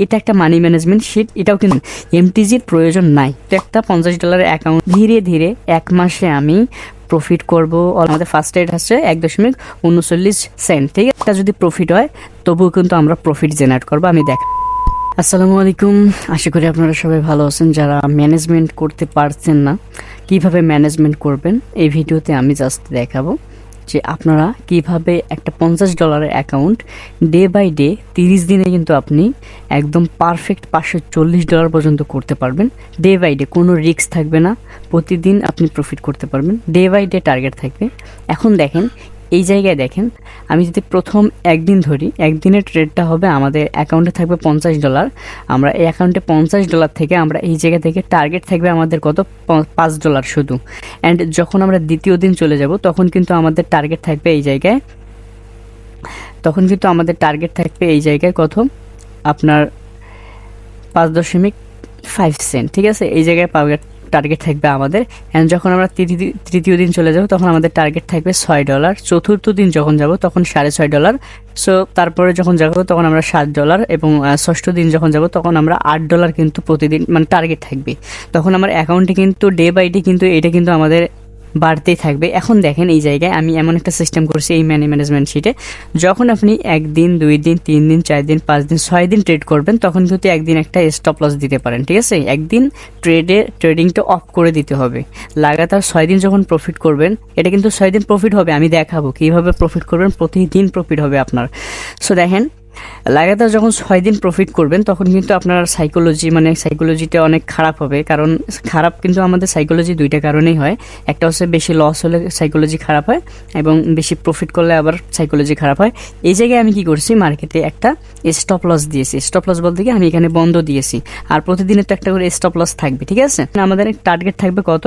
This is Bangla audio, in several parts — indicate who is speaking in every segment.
Speaker 1: এটা একটা মানি ম্যানেজমেন্ট শিট, এটাও কিন্তু এমটিজির প্রয়োজন নাই। তো একটা $50 অ্যাকাউন্ট ধীরে ধীরে 1 মাসে আমি প্রফিট করব। আমাদের ফার্স্ট রেট হচ্ছে 1.39 সেন্ট, ঠিক আছে? এটা যদি প্রফিট হয় তবুও কিন্তু আমরা প্রফিট জেনারেট করবো। আমি দেখ আসসালামু আলাইকুম, আশা করি আপনারা সবাই ভালো আছেন। যারা ম্যানেজমেন্ট করতে পারছেন না, কিভাবে ম্যানেজমেন্ট করবেন, এই ভিডিওতে আমি জাস্ট দেখাবো যে আপনারা কিভাবে একটা $50 অ্যাকাউন্ট ডে বাই ডে 30 দিনে কিন্তু আপনি একদম পারফেক্ট $540 পর্যন্ত করতে পারবেন। ডে বাই ডে কোনো রিস্ক থাকবে না, প্রতিদিন আপনি প্রফিট করতে পারবেন। ডে বাই ডে টার্গেট থাকবে। এখন দেখেন, এই জায়গায় দেখেন, আমি যদি প্রথম একদিন ধরি, একদিনের ট্রেডটা হবে আমাদের অ্যাকাউন্টে থাকবে $50। আমরা এই অ্যাকাউন্টে $50 থেকে আমরা এই জায়গা থেকে টার্গেট থাকবে আমাদের কত, $5 শুধু। অ্যান্ড যখন আমরা দ্বিতীয় দিন চলে যাব তখন কিন্তু আমাদের টার্গেট থাকবে এই জায়গায়, কত আপনার 5.5 সেন্ট, ঠিক আছে? এই জায়গায় টার্গেট থাকবে আমাদের। অ্যান্ড যখন আমরা তৃতীয় দিন চলে যাব তখন আমাদের টার্গেট থাকবে $6। চতুর্থ দিন যখন যাব তখন $6.5। সো তারপরে যখন যাব তখন আমরা $7, এবং ষষ্ঠ দিন যখন যাব তখন আমরা $8 কিন্তু প্রতিদিন মানে টার্গেট থাকবে। তখন আমার অ্যাকাউন্টে কিন্তু ডে বাই ডে কিন্তু এটা কিন্তু আমাদের বাড়তেই থাকবে। এখন দেখেন, এই জায়গায় আমি এমন একটা সিস্টেম করছি এই মানি ম্যানেজমেন্ট শিটে, যখন আপনি 1 দিন 2 দিন 3 দিন 4 দিন 5 দিন 6 দিন ট্রেড করবেন তখন কিন্তু একদিন একটা স্টপ লস দিতে পারেন, ঠিক আছে? একদিন ট্রেডিংটা অফ করে দিতে হবে। লাগাতার 6 দিন যখন প্রফিট করবেন, এটা কিন্তু 6 দিন প্রফিট হবে, আমি দেখাবো কিভাবে প্রফিট করবেন। প্রতিদিন প্রফিট হবে আপনার। সো দেখেন, লাগাতার যখন 6 দিন প্রফিট করবেন তখন কিন্তু আপনার সাইকোলজিটা অনেক খারাপ হবে। কারণ খারাপ কিন্তু আমাদের সাইকোলজি দুইটা কারণেই হয়। একটা হচ্ছে বেশি লস হলে সাইকোলজি খারাপ হয়, এবং বেশি প্রফিট করলে আবার সাইকোলজি খারাপ হয়। এই জায়গায় আমি কি করছি, মার্কেটে একটা স্টপ লস দিয়েছি। স্টপ লস বলতে কি, আমি এখানে বন্ধ দিয়েছি। আর প্রতিদিনের তো একটা করে স্টপ লস থাকবে, ঠিক আছে? আমাদের টার্গেট থাকবে কত,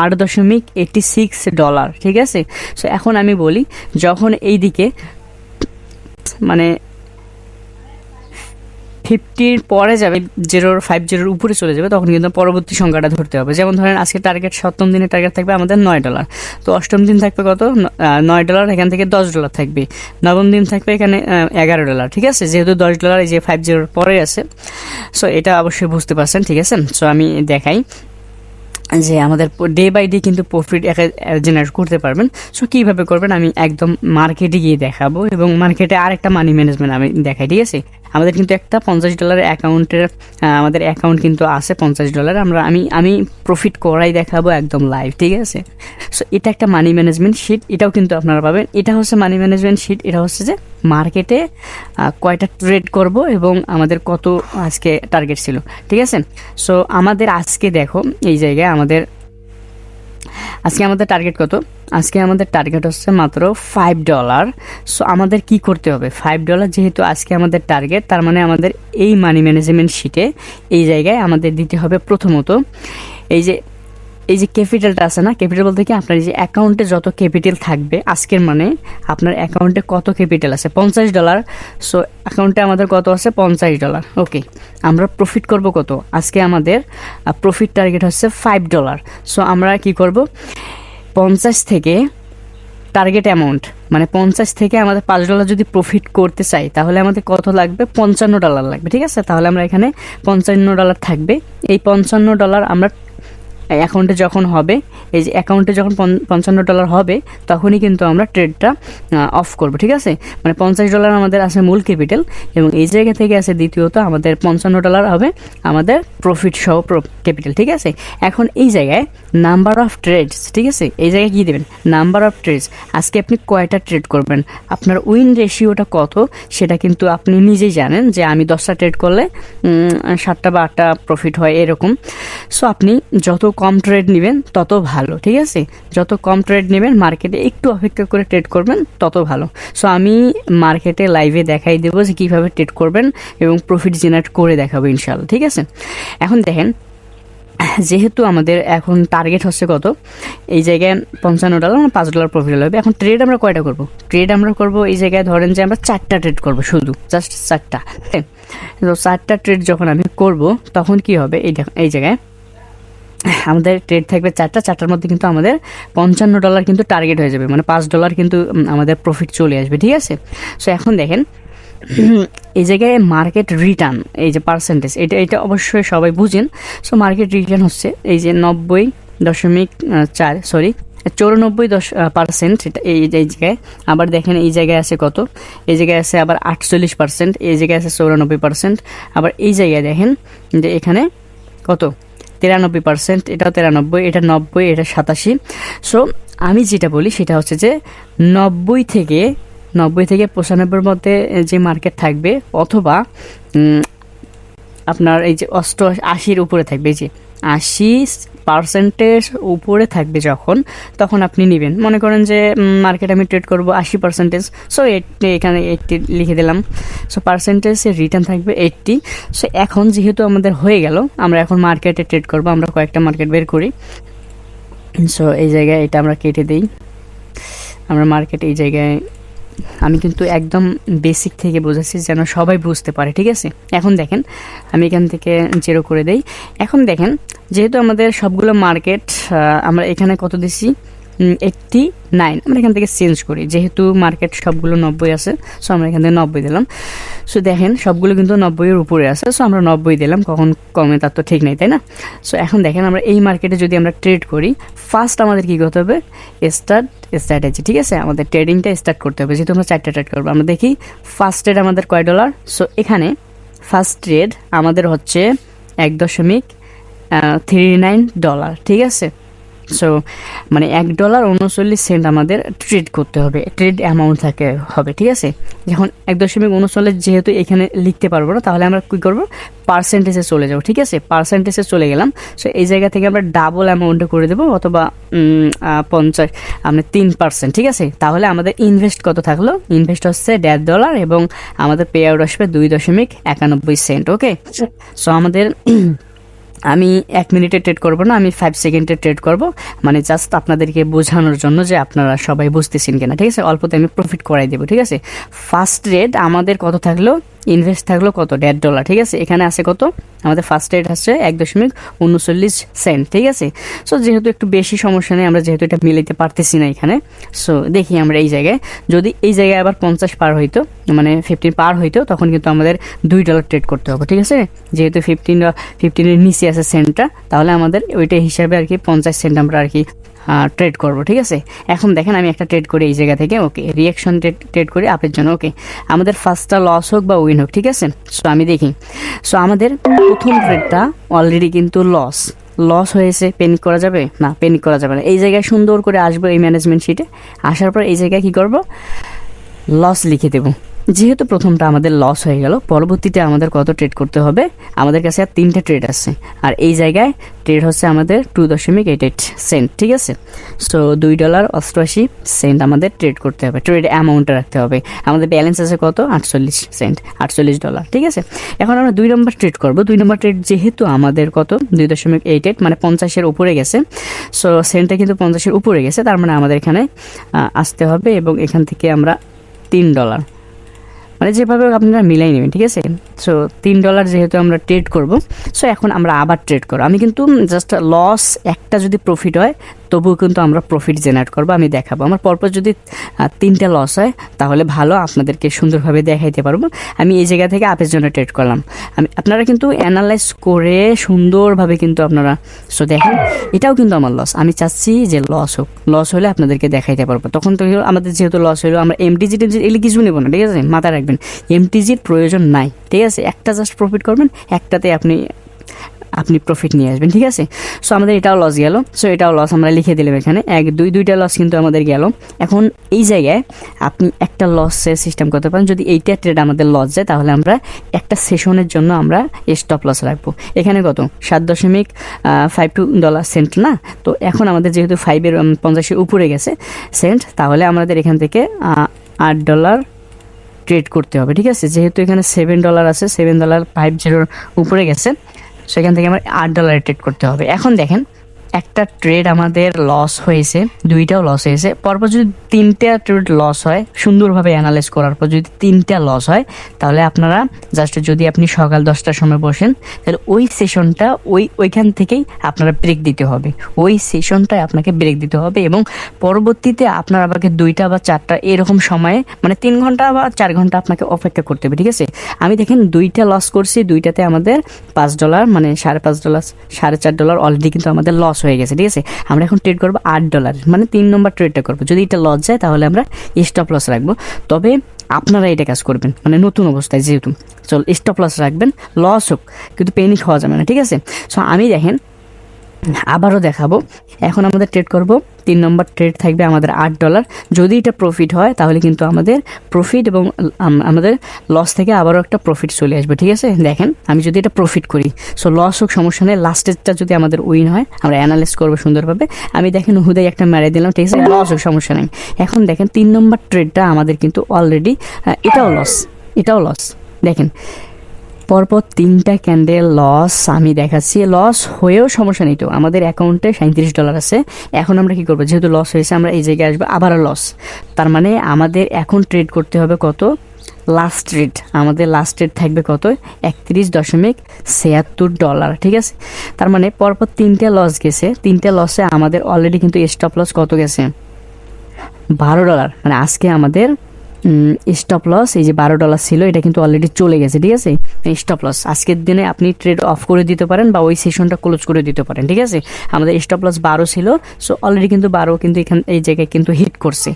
Speaker 1: $8.86, ঠিক আছে? সো এখন আমি বলি, যখন এই দিকে মানে 50 পরে যাবে, 0.50 উপরে চলে যাবে, তখন কিন্তু পরবর্তী সংখ্যাটা ধরতে হবে। যেমন ধরেন আজকে টার্গেট, সপ্তম দিনের টার্গেট থাকবে আমাদের $9, তো অষ্টম দিন থাকবে কত, $9, এখান থেকে $10 থাকবে। নবম দিন থাকবে এখানে $11, ঠিক আছে? যেহেতু $10 এই যে 50 পরে আছে, সো এটা অবশ্যই বুঝতে পারছেন, ঠিক আছে? সো আমি দেখাই যে আমাদের ডে বাই ডে কিন্তু প্রফিট জেনারেট করতে পারবেন। সো কীভাবে করবেন আমি একদম মার্কেটে গিয়ে দেখাবো, এবং মার্কেটে আরেকটা মানি ম্যানেজমেন্ট আমি দেখাই, ঠিক আছে? আমাদের কিন্তু একটা $50 অ্যাকাউন্টের আমাদের অ্যাকাউন্ট কিন্তু আছে $50। আমি প্রফিট করাই দেখাবো একদম লাইভ, ঠিক আছে? সো এটা একটা মানি ম্যানেজমেন্ট শিট, এটাও কিন্তু আপনারা পাবেন। এটা হচ্ছে মানি ম্যানেজমেন্ট শিট, এটা হচ্ছে যে মার্কেটে কয়টা ট্রেড করব এবং আমাদের কত আজকে টার্গেট ছিল, ঠিক আছে? সো আমাদের আজকে দেখো, এই জায়গায় আজকে আমাদের টার্গেট কত, আজকে আমাদের টার্গেট হচ্ছে মাত্র $5। সো আমাদের কি করতে হবে, $5 যেহেতু আজকে আমাদের টার্গেট, তার মানে আমাদের এই মানি ম্যানেজমেন্ট শিটে এই জায়গায় আমাদের দিতে হবে প্রথমত এই যে ক্যাপিটালটা আছে না, ক্যাপিটাল বলতে কি, আপনার যে অ্যাকাউন্টে যত ক্যাপিটাল থাকবে আজকের, মানে আপনার অ্যাকাউন্টে কত ক্যাপিটাল আছে, $50। সো অ্যাকাউন্টে আমাদের কত আছে, $50। ওকে, আমরা প্রফিট করব কত, আজকে আমাদের প্রফিট টার্গেট হচ্ছে $5। সো আমরা কি করব, 50 থেকে টার্গেট অ্যামাউন্ট, মানে 50 থেকে আমাদের $5 যদি প্রফিট করতে চাই তাহলে আমাদের কত লাগবে, $55 লাগবে, ঠিক আছে? তাহলে আমরা এখানে $55 থাকবে। এই $55 আমরা অ্যাকাউন্টে যখন হবে, এই যে অ্যাকাউন্টে যখন $55 হবে তখনই কিন্তু আমরা ট্রেডটা অফ করব, ঠিক আছে? মানে $50 আমাদের আছে মূল ক্যাপিটাল, এবং এই জায়গা থেকে আছে দ্বিতীয়ত আমাদের $55 হবে আমাদের প্রফিট সহ ক্যাপিটাল, ঠিক আছে? এখন এই জায়গায় নাম্বার অফ ট্রেডস, ঠিক আছে? এই জায়গায় কী দেবেন, নাম্বার অফ ট্রেডস। আজকে আপনি কয়টা ট্রেড করবেন, আপনার উইন রেশিওটা কত সেটা কিন্তু আপনি নিজেই জানেন, যে আমি 10টা ট্রেড করলে 7টা বা 8টা প্রফিট হয় এরকম। সো আপনি যত কম ট্রেড নেবেন তত ভালো, ঠিক আছে? যত কম ট্রেড নেবেন, মার্কেটে একটু অপেক্ষা করে ট্রেড করবেন তত ভালো। সো আমি মার্কেটে লাইভে দেখাই দেবো যে কীভাবে ট্রেড করবেন এবং প্রফিট জেনারেট করে দেখাবো ইনশাআল্লাহ, ঠিক আছে? এখন দেখেন, যেহেতু আমাদের এখন টার্গেট হচ্ছে কত, এই জায়গায় $55, মানে $5 প্রফিট হবে। এখন ট্রেড আমরা কয়টা করব, ট্রেড আমরা করব এই জায়গায় ধরেন যে আমরা 4টা ট্রেড করব, শুধু জাস্ট 4টা। তো 4টা ট্রেড যখন আমি করব তখন কি হবে, এই জায়গায় আমাদের ট্রেড থাকবে 4টার মধ্যে কিন্তু আমাদের $55 কিন্তু টার্গেট হয়ে যাবে, মানে $5 কিন্তু আমাদের প্রফিট চলে আসবে, ঠিক আছে? সো এখন দেখেন, এই জায়গায় মার্কেট রিটার্ন, এই যে পার্সেন্টেজ, এটা অবশ্যই সবাই বুঝেন। সো মার্কেট রিটার্ন হচ্ছে এই যে 94.4%, এটা এই জায়গায়। আবার দেখেন এই জায়গায় আছে কত, এই জায়গায় আছে আবার 48%, এই জায়গায় আছে 94%, আবার এই জায়গায় দেখেন যে এখানে কত 93%, এটাও 93, এটা 90, এটা 87। সো আমি যেটা বলি সেটা হচ্ছে যে 90 থেকে 95-এর মধ্যে যে মার্কেট থাকবে, অথবা আপনার এই যে 80-এর উপরে থাকবে, এই যে 80% উপরে থাকবে যখন, তখন আপনি নেবেন। মনে করেন যে মার্কেট আমি ট্রেড করবো 80%, সো এখানে 80 লিখে দিলাম। সো পার্সেন্টেজে রিটার্ন থাকবে 80। সো এখন যেহেতু আমাদের হয়ে গেল, আমরা এখন মার্কেটে ট্রেড করবো। আমরা কয়েকটা মার্কেট বের করি। সো এই জায়গায় এটা আমরা কেটে দিই। আমরা মার্কেট এই জায়গায়, আমি কিন্তু একদম বেসিক থেকে বোঝাচ্ছি যেন সবাই বুঝতে পারে, ঠিক আছে। এখন দেখেন আমি এখান থেকে 0 করে দেই। এখন দেখেন যেহেতু আমাদের সবগুলো মার্কেট আমরা এখানে কত দিছি 89, আমরা এখান থেকে চেঞ্জ করি, যেহেতু মার্কেট সবগুলো 90 আছে। সো আমরা এখান থেকে 90 দিলাম। সো দেখেন সবগুলো কিন্তু 90-এর উপরে আছে। সো আমরা 90 দিলাম, কখন কমে তার তো ঠিক নেই, তাই না? সো এখন দেখেন আমরা এই মার্কেটে যদি আমরা ট্রেড করি, ফার্স্ট আমাদের কী করতে হবে, স্ট্র্যাটেজি, ঠিক আছে। আমাদের ট্রেডিংটা স্টার্ট করতে হবে, যেহেতু আমরা 4টা ট্রেড করবো। আমরা দেখি ফার্স্ট ট্রেড আমাদের কয় ডলার। সো এখানে ফার্স্ট ট্রেড আমাদের হচ্ছে $1.39, ঠিক আছে। সো মানে $1.39 আমাদের ট্রেড করতে হবে, ট্রেড অ্যামাউন্ট হবে, ঠিক আছে। যখন 1.39 যেহেতু এখানে লিখতে পারবো না, তাহলে আমরা কী করবো, পার্সেন্টেজে চলে যাবো, ঠিক আছে। পার্সেন্টেজে চলে গেলাম। সো এই জায়গা থেকে আমরা ডাবল অ্যামাউন্টে করে দেবো, অথবা 3%, ঠিক আছে। তাহলে আমাদের ইনভেস্ট কত থাকলো, ইনভেস্ট হচ্ছে $1.5 এবং আমাদের পে আউট আসবে $2.91। ওকে। সো আমাদের আমি 1 মিনিটে ট্রেড করব না, আমি 5 সেকেন্ডে ট্রেড করব, মানে জাস্ট আপনাদেরকে বোঝানোর জন্য যে আপনারা সবাই বুঝতেছেন কিনা, ঠিক আছে। অল্পতে আমি প্রফিট করাই দেবো, ঠিক আছে। ফার্স্ট ট্রেড আমাদের কত থাকলো, ইনভেস্ট থাকলো কত, $1.5, ঠিক আছে। এখানে আছে কত, আমাদের ফার্স্ট ট্রেড হচ্ছে $1.39, ঠিক আছে। সো যেহেতু একটু বেশি সমস্যা নেই, আমরা যেহেতু এটা মিলাইতে পারতেছি না এখানে। সো দেখি আমরা এই জায়গায়, যদি এই জায়গায় আবার 50 পার হইতো, মানে 15 পার হইতো, তখন কিন্তু আমাদের $2 ট্রেড করতে হবে, ঠিক আছে। যেহেতু 15-এর নিচে আছে সেন্টটা, তাহলে আমাদের ওইটা হিসাবে আর কি 50 সেন্ট আমরা আর কি ট্রেড করবো, ঠিক আছে। এখন দেখেন আমি একটা ট্রেড করি এই জায়গা থেকে, ওকে, রিয়াকশন ট্রেড করি আপের জন্য, ওকে। আমাদের ফার্স্টটা লস হোক বা উইন হোক, ঠিক আছে। সো আমি দেখি, সো আমাদের প্রথম ট্রেডটা অলরেডি কিন্তু লস হয়েছে। প্যানিক করা যাবে না, প্যানিক করা যাবে না। এই জায়গায় সুন্দর করে আসবো এই ম্যানেজমেন্ট শিটে, আসার পর এই জায়গায় কি করব, লস লিখে দেবো। যেহেতু প্রথমটা আমাদের লস হয়ে গেল, পরবর্তীতে আমাদের কত ট্রেড করতে হবে, আমাদের কাছে আর 3টা ট্রেড আছে, আর এই জায়গায় ট্রেড হচ্ছে আমাদের $2.88, ঠিক আছে। সো $2.88 আমাদের ট্রেড করতে হবে, ট্রেড অ্যামাউন্টটা রাখতে হবে। আমাদের ব্যালেন্স আছে কত, $48, ঠিক আছে। এখন আমরা 2 নম্বর ট্রেড করবো। 2 নম্বর ট্রেড যেহেতু আমাদের কত 2.88, মানে 50-এর উপরে গেছে। সো সেন্টটা কিন্তু 50-এর উপরে গেছে, তার মানে আমাদের এখানে আসতে হবে, এবং এখান থেকে আমরা $3, মানে যেভাবে আপনারা মিলাই নেবেন, ঠিক আছে। সো $3 যেহেতু আমরা ট্রেড করব, সো এখন আমরা আবার ট্রেড করবো। আমি কিন্তু জাস্ট লস একটা যদি প্রফিট হয়, তবুও কিন্তু আমরা প্রফিট জেনারেট করবো, আমি দেখাবো। আমার পরপর যদি 3টা লস হয়, তাহলে ভালো, আপনাদেরকে সুন্দরভাবে দেখাইতে পারবো। আমি এই জায়গা থেকে আপের জন্য ট্রেড করলাম। আপনারা কিন্তু অ্যানালাইজ করে সুন্দরভাবে কিন্তু আপনারা, সো দেখেন এটাও কিন্তু আমার লস, আমি চাচ্ছি যে লস হোক, লস হলে আপনাদেরকে দেখাইতে পারবো। তখন তো আমাদের যেহেতু লস হলো, আমরা এমটিজি এগুলি কিছু নেবো না, ঠিক আছে। মাথায় রাখবেন এমটিজির প্রয়োজন নাই, ঠিক আছে। একটা জাস্ট প্রফিট করবেন, একটাতে আপনি প্রফিট নিয়ে আসবেন, ঠিক আছে। সো আমাদের এটাও লস গেল। সো এটাও লস আমরা লিখে দিলাম এখানে, 2টা লস কিন্তু আমাদের গেল। এখন এই জায়গায় আপনি একটা লসের সিস্টেম করতে পারেন। যদি এইটা ট্রেড আমাদের লস যায়, তাহলে আমরা একটা সেশনের জন্য আমরা স্টপ লস রাখবো। এখানে কত, $7.52 না। তো এখন আমাদের যেহেতু 50-এর উপরে গেছে সেন্ট, তাহলে আমাদের এখান থেকে $8 ট্রেড করতে হবে, ঠিক আছে। যেহেতু এখানে $7 আছে, $7.50 উপরে গেছে, সেখান থেকে আমার $8 ট্রেড করতে হবে। এখন দেখেন একটা ট্রেড আমাদের লস হয়েছে, দুইটাও লস হয়েছে, পরপর যদি 3টা ট্রেড লস হয়, সুন্দরভাবে অ্যানালাইজ করার পর যদি 3টা লস হয়, তাহলে আপনারা জাস্ট যদি আপনি সকাল 10টার সময় বসেন, তাহলে ওই সেশনটা ওইখান থেকেই আপনারা ব্রেক দিতে হবে, ওই সেশনটায় আপনাকে ব্রেক দিতে হবে এবং পরবর্তীতে আপনার আপনাকে 2টা বা 4টা এরকম সময়ে মানে 3 ঘন্টা বা 4 ঘন্টা আপনাকে অপেক্ষা করতে হবে, ঠিক আছে। আমি দেখেন 2টা লস করছি, 2টাতে আমাদের $5 মানে $5.5 $4.5 অলরেডি কিন্তু আমাদের লস হয়ে গেছে, ঠিক আছে। আমরা এখন ট্রেড করবো $8 মানে 3 নম্বর ট্রেডটা করবো। যদি এটা লস যায় তাহলে আমরা স্টপ লস রাখবো, তবে আপনারা এটা কাজ করবেন মানে নতুন অবস্থায় যেহেতু চল স্টপ লস রাখবেন, লস হোক কিন্তু পেনিক হওয়া যাবে না, ঠিক আছে। সো আমি দেখেন আবারও দেখাবো, এখন আমাদের ট্রেড করব 3 নম্বর ট্রেড থাকবে আমাদের $8। যদি এটা প্রফিট হয় তাহলে কিন্তু আমাদের প্রফিট এবং আমাদের লস থেকে আবারও একটা প্রফিট চলে আসবে, ঠিক আছে। দেখেন আমি যদি এটা প্রফিট করি, সো লস হোক সমস্যা নেই, লাস্টেরটা যদি আমাদের উইন হয় আমরা অ্যানালাইজ করবো সুন্দরভাবে। আমি দেখেন হুদাই একটা মেরে দিলাম, ঠিক আছে, লস হোক সমস্যা নেই। এখন দেখেন 3 নম্বর ট্রেডটা আমাদের কিন্তু অলরেডি এটাও লস দেখেন পরপর 3টা ক্যান্ডেল লস আমি দেখাচ্ছি, লস হয়েও সমস্যা নেই, তো আমাদের অ্যাকাউন্টে $37 আছে। এখন আমরা কি করবো, যেহেতু লস হয়েছে আমরা এই জায়গায় আসবো আবারও লস, তার মানে আমাদের এখন ট্রেড করতে হবে কত, লাস্ট ট্রেড আমাদের লাস্ট ট্রেড থাকবে কত, $31.76, ঠিক আছে। তার মানে পরপর 3টা লস গেছে, 3টা লসে আমাদের অলরেডি কিন্তু স্টপ লস কত গেছে, $12, মানে আজকে আমাদের স্টপ লস এই যে $12 ছিল এটা কিন্তু অলরেডি চলে গেছে, ঠিক আছে। স্টপ লস আজকের দিনে আপনি ট্রেড অফ করে দিতে পারেন বা ওই সেশনটা ক্লোজ করে দিতে পারেন, ঠিক আছে। আমাদের স্টপ লস 12 ছিল, সো অলরেডি কিন্তু 12 কিন্তু এখানে এই জায়গায় কিন্তু হিট করছে।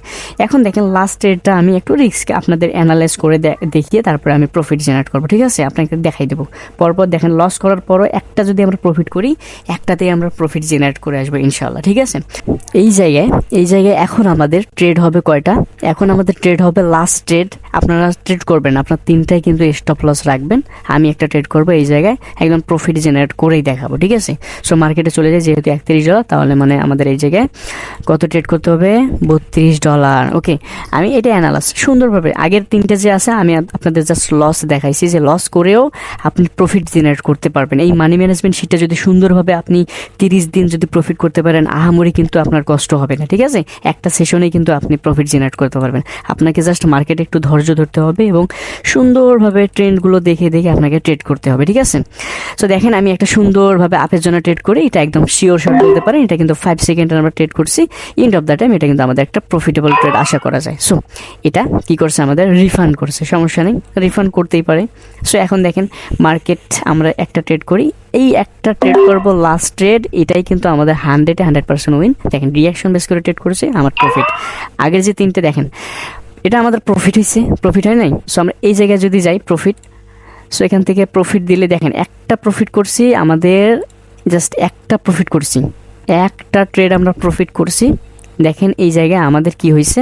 Speaker 1: এখন দেখেন লাস্ট ট্রেডটা আমি একটু রিস্ক আপনাদের অ্যানালাইজ করে দেখিয়ে তারপরে আমি প্রফিট জেনারেট করবো, ঠিক আছে, আপনাকে দেখাই দেবো। পরপর দেখেন লস করার পরও একটা যদি আমরা প্রফিট করি, একটাতেই আমরা প্রফিট জেনারেট করে আসবো ইনশাল্লাহ, ঠিক আছে। এই জায়গায় এখন আমাদের ট্রেড হবে কয়টা, এখন আমাদের ট্রেড হবে লাস্ট ট্রেড। আপনারা ট্রেড করবেন, আপনার 3টাই কিন্তু স্টপ লস রাখবেন। আমি একটা ট্রেড করব এই জায়গায়, একদম প্রফিট জেনারেট করেই দেখাবো, ঠিক আছে। সো মার্কেটে চলে যায় যেহেতু $31, তাহলে মানে আমাদের এই জায়গায় কত ট্রেড করতে হবে, $32। ওকে, আমি এটা অ্যানালাইজ সুন্দরভাবে আগের 3টে যে আছে আমি আপনাদের জাস্ট লস দেখাইছি, যে লস করেও আপনি প্রফিট জেনারেট করতে পারবেন। এই মানি ম্যানেজমেন্ট শিটটা যদি সুন্দরভাবে আপনি 30 দিন যদি প্রফিট করতে পারেন, আহামরি কিন্তু আপনার কষ্ট হবে না, ঠিক আছে। একটা সেশনেই কিন্তু আপনি প্রফিট জেনারেট করতে পারবেন। আপনাকে জাস্ট মার্কেটে একটু ধৈর্য ধরতে হবে এবং সুন্দরভাবে ট্রেন্ডগুলো দেখে আপনাকে ট্রেড করতে হবে, ঠিক আছে। সো দেখেন আমি একটা সুন্দরভাবে আপের জন্য ট্রেড করি, এটা একদম শিওর শট বলতে পারেন, এটা কিন্তু 5 সেকেন্ডে আমরা ট্রেড করছি। এন্ড অফ দ্য টাইম এটা কিন্তু আমাদের একটা প্রফিটেবল ট্রেড আশা করা যায়। সো এটা কি করছে, আমাদের রিফান্ড করছে, সমস্যা নেই, রিফান্ড করতেই পারে। সো এখন দেখেন মার্কেট আমরা একটা ট্রেড করি, এই একটা ট্রেড করবো লাস্ট ট্রেড, এটাই কিন্তু আমাদের 100% উইন। দেখেন রিয়াকশন বেস করে ট্রেড করেছে, আমার প্রফিট। আগের যে 3টে দেখেন এটা আমাদের প্রফিট হয়েছে, প্রফিট হয় নাই। সো আমরা এই জায়গায় যদি যাই প্রফিট, সো এখান থেকে প্রফিট দিলে দেখেন একটা প্রফিট করছি, আমাদের জাস্ট একটা প্রফিট করছি, একটা ট্রেড আমরা প্রফিট করছি। দেখেন এই জায়গায় আমাদের কি হয়েছে,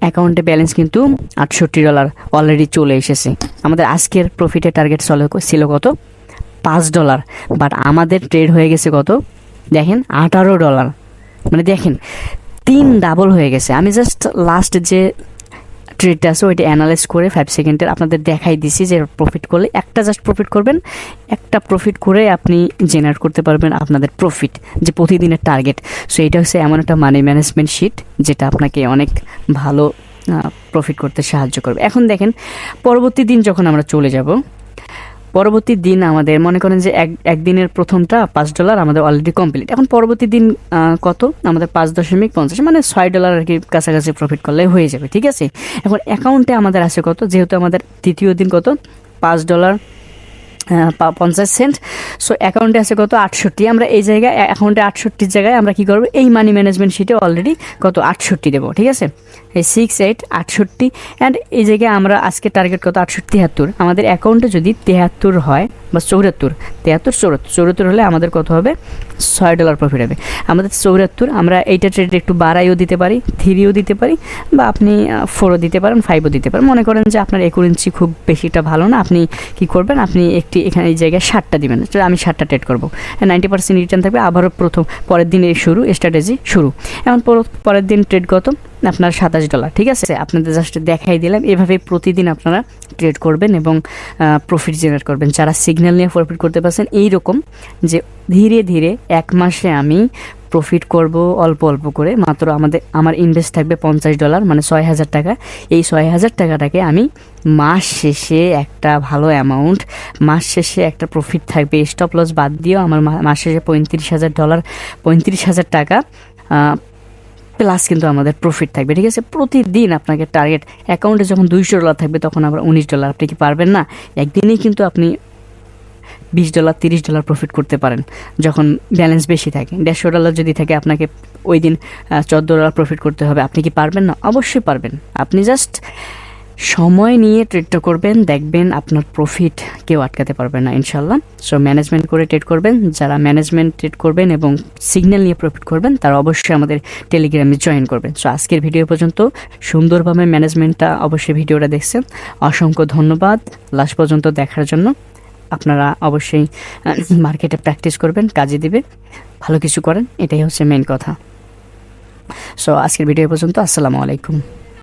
Speaker 1: অ্যাকাউন্টে ব্যালেন্স কিন্তু $68 অলরেডি চলে এসেছে। আমাদের আজকের প্রফিটের টার্গেট ছিল কত, $5, বাট আমাদের ট্রেড হয়ে গেছে কত, দেখেন $18। মানে দেখেন 3 ডাবল হয়ে গেছে। আমি জাস্ট লাস্ট যে ট্রেডটা আছে ওইটা অ্যানালাইজ করে 5 সেকেন্ডের আপনাদের দেখাই দিছি যে প্রফিট করলে একটা জাস্ট প্রফিট করবেন, একটা প্রফিট করে আপনি জেনারেট করতে পারবেন আপনাদের প্রফিট, যে প্রতিদিনের টার্গেট। সো এটা হচ্ছে এমন একটা মানি ম্যানেজমেন্ট শিট যেটা আপনাকে অনেক ভালো প্রফিট করতে সাহায্য করবে। এখন দেখেন পরবর্তী দিন যখন আমরা চলে যাব, পরবর্তী দিন আমাদের মনে করেন যে একদিনের প্রথমটা $5 আমাদের অলরেডি কমপ্লিট। এখন পরবর্তী দিন কত, আমাদের 5.50 মানে $6 আর কি কাছাকাছি প্রফিট করলে হয়ে যাবে, ঠিক আছে। এখন অ্যাকাউন্টে আমাদের আছে কত, যেহেতু আমাদের তৃতীয় দিন কত $5.50। সো অ্যাকাউন্টে আছে কত 68। আমরা এই জায়গায় অ্যাকাউন্টে 68 জায়গায় আমরা কি করবো, এই মানি ম্যানেজমেন্ট শিটে অলরেডি কত 68 দেবো, ঠিক আছে। এই 6 8 68 অ্যান্ড এই জায়গায় আমরা আজকে টার্গেট কত 68 আমাদের অ্যাকাউন্টে যদি 73 হয় বা 74 হলে আমাদের কত হবে, $6 প্রফিট হবে। আমাদের 74, আমরা এইটা ট্রেড একটু বাড়াইও দিতে পারি, 3ও দিতে পারি, বা আপনি 4ও দিতে পারেন, 5ও দিতে পারেন। মনে করেন যে আপনার একুরেন্সি খুব বেশিটা ভালো না, আপনি কি করবেন, আপনি একটি এখানে এই জায়গায় 7টা দিবেন। আমি 7টা ট্রেড করবো, 90% রিটার্ন থাকবে। আবারও পরের দিন শুরু, স্ট্র্যাটেজি শুরু। এখন পরের দিন ট্রেড কত, আপনার $27, ঠিক আছে? আপনাদের জাস্ট দেখাই দিলাম, এভাবে প্রতিদিন আপনারা ট্রেড করবেন এবং প্রফিট জেনারেট করবেন। যারা সিগন্যাল নিয়ে প্রফিট করতে পারছেন এইরকম যে ধীরে ধীরে 1 মাসে আমি প্রফিট করব অল্প অল্প করে, মাত্র আমার ইনভেস্ট থাকবে $50, মানে 6,000 টাকা। এই 6,000 টাকাটাকে আমি মাস শেষে একটা ভালো অ্যামাউন্ট, মাস শেষে একটা প্রফিট থাকবে, স্টপ লস বাদ দিয়েও আমার মাস শেষে $35,000, 35,000 টাকা প্লাস কিন্তু আমাদের প্রফিট থাকবে, ঠিক আছে? প্রতিদিন আপনাকে টার্গেট অ্যাকাউন্টে যখন $200 থাকবে তখন আবার $19, আপনি কি পারবেন না? একদিনেই কিন্তু আপনি $20, $30 প্রফিট করতে পারেন যখন ব্যালেন্স বেশি থাকে। $150 যদি থাকে আপনাকে ওই দিন $14 প্রফিট করতে হবে, আপনি কি পারবেন না? অবশ্যই পারবেন। আপনি জাস্ট সময় নিয়ে ট্রেডটা করবেন, দেখবেন আপনার প্রফিট কেউ আটকাতে পারবে না ইনশাল্লাহ। সো ম্যানেজমেন্ট করে ট্রেড করবেন। যারা ম্যানেজমেন্ট ট্রেড করবেন এবং সিগন্যাল নিয়ে প্রফিট করবেন তারা অবশ্যই আমাদের টেলিগ্রামে জয়েন করবেন। সো আজকের ভিডিও পর্যন্ত সুন্দরভাবে ম্যানেজমেন্টটা অবশ্যই ভিডিওটা দেখছেন, অসংখ্য ধন্যবাদ লাস্ট পর্যন্ত দেখার জন্য। আপনারা অবশ্যই মার্কেটে প্র্যাকটিস করবেন, কাজে দিবে, ভালো কিছু করেন, এটাই হচ্ছে মেইন কথা। সো আজকের ভিডিও পর্যন্ত, আসসালামু আলাইকুম।